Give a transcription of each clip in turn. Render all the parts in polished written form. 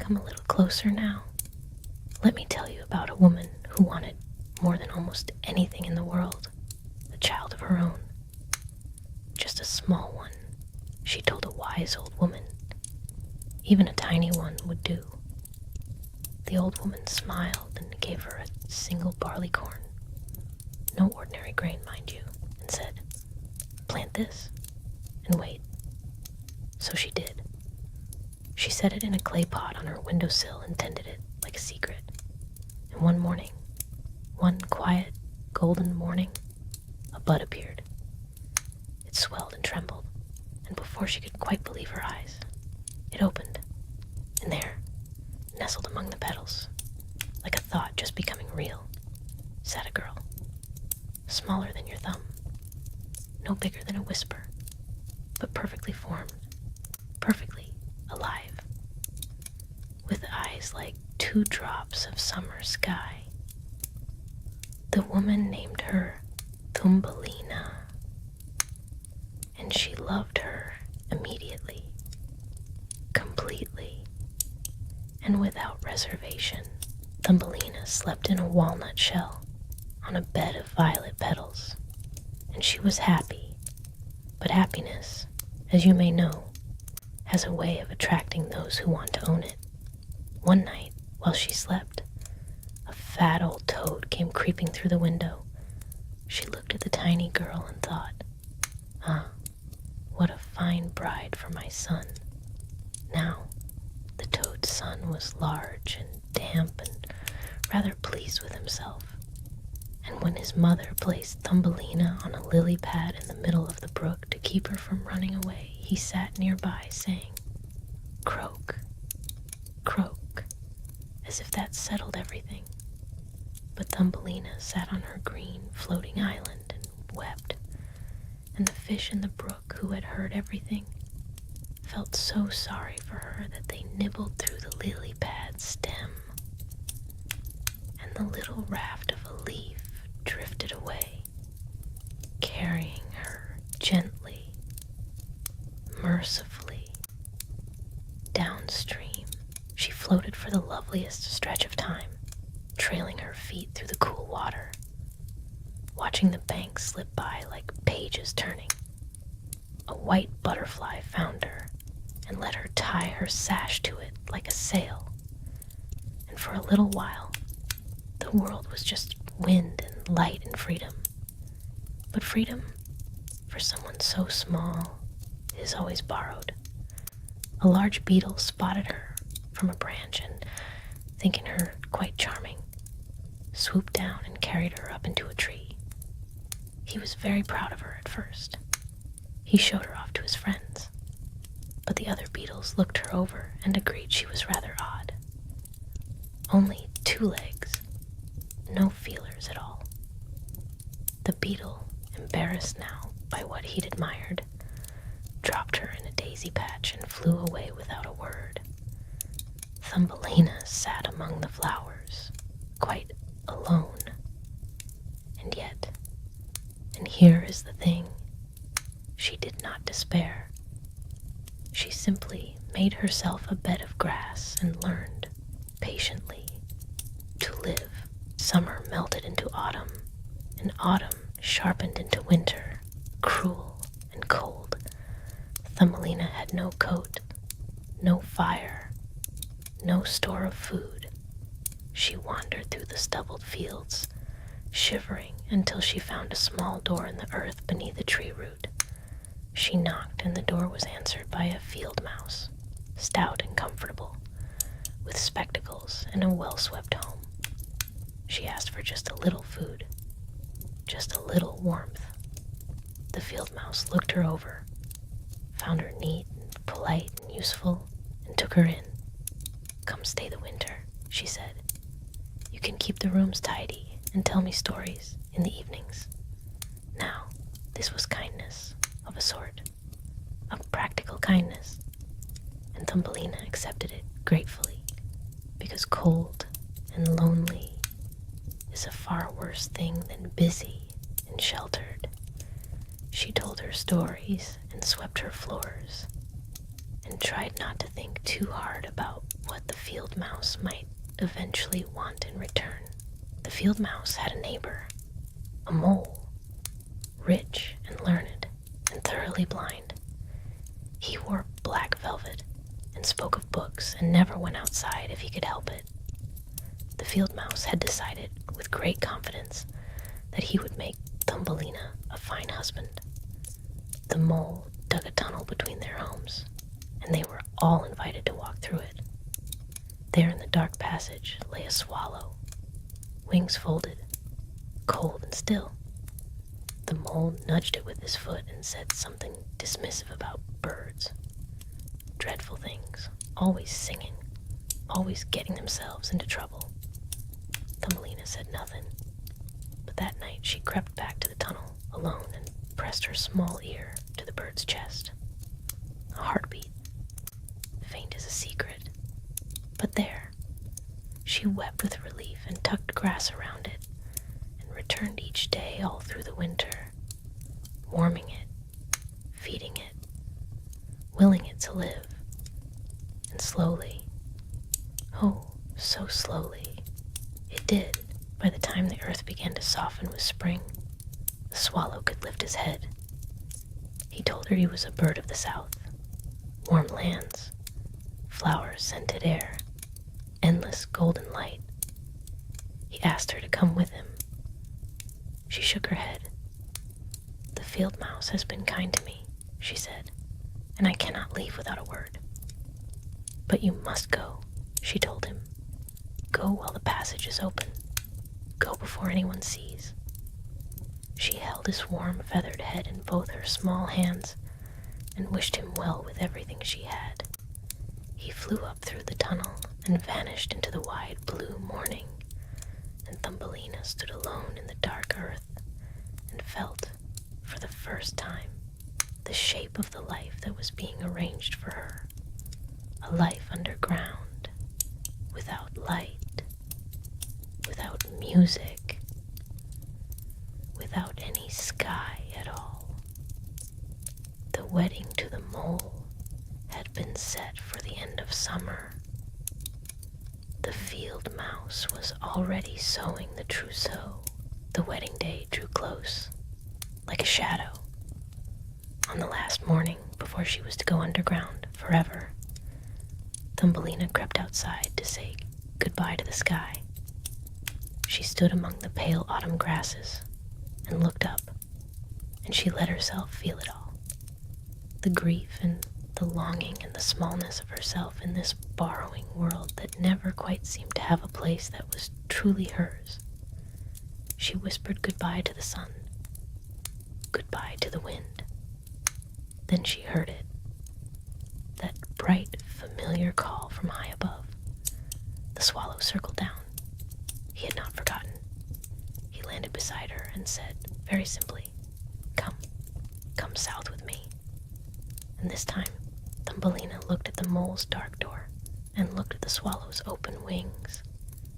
come a little closer now? Let me tell you about a woman who wanted, more than almost anything in the world, a child of her own. Just a small one, she told a wise old woman. Even a tiny one would do. The old woman smiled and gave her a single barley corn, no ordinary grain, mind you, and said, "Plant this, and wait." So she did. She set it in a clay pot on her windowsill and tended it like a secret. And one morning, one quiet, golden morning, a bud appeared. It swelled and trembled, and before she could quite believe her eyes, it opened, and there, nestled among the petals, like a thought just becoming real, sat a girl, smaller than your thumb, no bigger than a whisper, but perfectly formed, perfectly alive, with eyes like 2 drops of summer sky. The woman named her Thumbelina, and she loved her immediately, completely, and without reservation. Thumbelina slept in a walnut shell on a bed of violet petals, and she was happy. But happiness, as you may know, has a way of attracting those who want to own it. One night, while she slept, a fat old toad came creeping through the window. She looked at the tiny girl and thought, what a fine bride for my son. Now, the toad's son was large and damp and rather pleased with himself. And when his mother placed Thumbelina on a lily pad in the middle of the brook to keep her from running away, he sat nearby saying, "Croak, croak," as if that settled everything. But Thumbelina sat on her green floating island and wept, and the fish in the brook, who had heard everything, felt so sorry for her that they nibbled through the lily pad's stem, and the little raft of a leaf drifted away, carrying her gently, mercifully, downstream. She floated for the loveliest stretch of time, trailing her feet through the cool water, watching the banks slip by like pages turning. A white butterfly found her and let her tie her sash to it like a sail. And for a little while, the world was just wind and light and freedom. But freedom, for someone so small, is always borrowed. A large beetle spotted her from a branch and, thinking her quite charming, swooped down and carried her up into a tree. He was very proud of her at first. He showed her off to his friends, but the other beetles looked her over and agreed she was rather odd. Only 2 legs, no feelers at all. The beetle, embarrassed now by what he'd admired, dropped her in a daisy patch and flew away without a word. Thumbelina sat among the flowers, quite alone. And yet, and here is the thing, she did not despair. She simply made herself a bed of grass and learned, patiently, to live. Summer melted into autumn, and autumn sharpened into winter, cruel and cold. Thumbelina had no coat, no fire, no store of food. She wandered through the stubbled fields, shivering until she found a small door in the earth beneath a tree root. She knocked, and the door was answered by a field mouse, stout and comfortable, with spectacles and a well-swept home. She asked for just a little food, just a little warmth. The field mouse looked her over, found her neat and polite and useful, and took her in. "Come stay the winter," she said. "You can keep the rooms tidy and tell me stories in the evenings." Now, this was kindness, of a sort, a practical kindness, and Thumbelina accepted it gratefully, because cold and lonely is a far worse thing than busy and sheltered. She told her stories and swept her floors, and tried not to think too hard about what the field mouse might eventually want in return. The field mouse had a neighbor, a mole, rich and learned and thoroughly blind. He wore black velvet and spoke of books and never went outside if he could help it. The field mouse had decided with great confidence that he would make Thumbelina a fine husband. The mole dug a tunnel between their homes, and they were all invited to walk through it. There in the dark passage lay a swallow, wings folded, cold and still. The mole nudged it with his foot and said something dismissive about birds. Dreadful things, always singing, always getting themselves into trouble. Thumbelina said nothing, but that night she crept back to the tunnel alone and pressed her small ear to the bird's chest. A heartbeat, faint as a secret, but there. She wept with relief and tucked grass around it, and returned each day all through the winter, warming it, feeding it, willing it to live. And slowly, oh, so slowly, it did. By the time the earth began to soften with spring, the swallow could lift his head. He told her he was a bird of the south, warm lands, flower-scented air, endless golden light. He asked her to come with him. She shook her head. "The field mouse has been kind to me," she said, "and I cannot leave without a word." "But you must go," she told him. "Go while the passage is open. Go before anyone sees." She held his warm feathered head in both her small hands and wished him well with everything she had. He flew up through the tunnel and vanished into the wide blue morning, and Thumbelina stood alone in the dark earth and felt, for the first time, the shape of the life that was being arranged for her. A life underground, without light, without music, without any sky at all. The wedding to the mole had been set for the end of summer. The field mouse was already sewing the trousseau. The wedding day drew close, like a shadow. On the last morning, before she was to go underground forever, Thumbelina crept outside to say goodbye to the sky. She stood among the pale autumn grasses and looked up, and she let herself feel it all. The grief and the longing and the smallness of herself in this borrowing world that never quite seemed to have a place that was truly hers. She whispered goodbye to the sun, goodbye to the wind. Then she heard it, that bright, familiar call from high above. The swallow circled down. He had not forgotten. He landed beside her and said, very simply, come south with me." And this time, Thumbelina looked at the mole's dark door and looked at the swallow's open wings,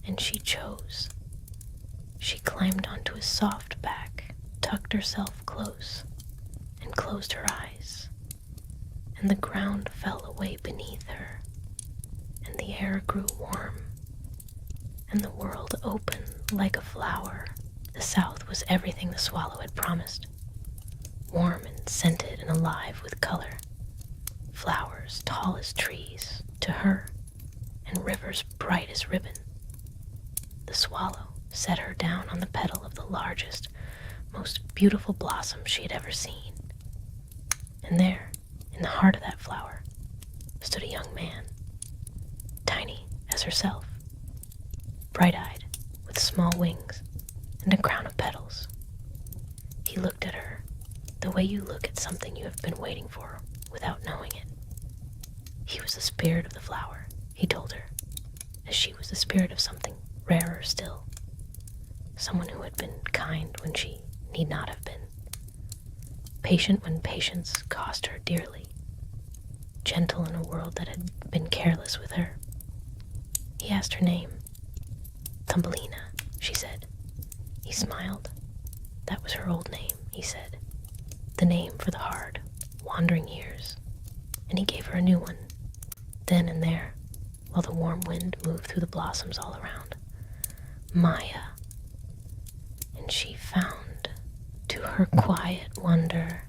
and she chose. She climbed onto his soft back, tucked herself close, and closed her eyes, and the ground fell away beneath her, and the air grew warm, and the world opened like a flower. The south was everything the swallow had promised, warm and scented and alive with color. Flowers tall as trees to her, and rivers bright as ribbon. The swallow set her down on the petal of the largest, most beautiful blossom she had ever seen. And there, in the heart of that flower, stood a young man, tiny as herself, bright-eyed, with small wings and a crown of petals. He looked at her the way you look at something you have been waiting for without knowing it. He was the spirit of the flower, he told her, as she was the spirit of something rarer still. Someone who had been kind when she need not have been. Patient when patience cost her dearly. Gentle in a world that had been careless with her. He asked her name. "Thumbelina," she said. He smiled. That was her old name, he said. The name for the hard, wandering years. And he gave her a new one. Then and there, while the warm wind moved through the blossoms all around. Maya. And she found, to her quiet wonder,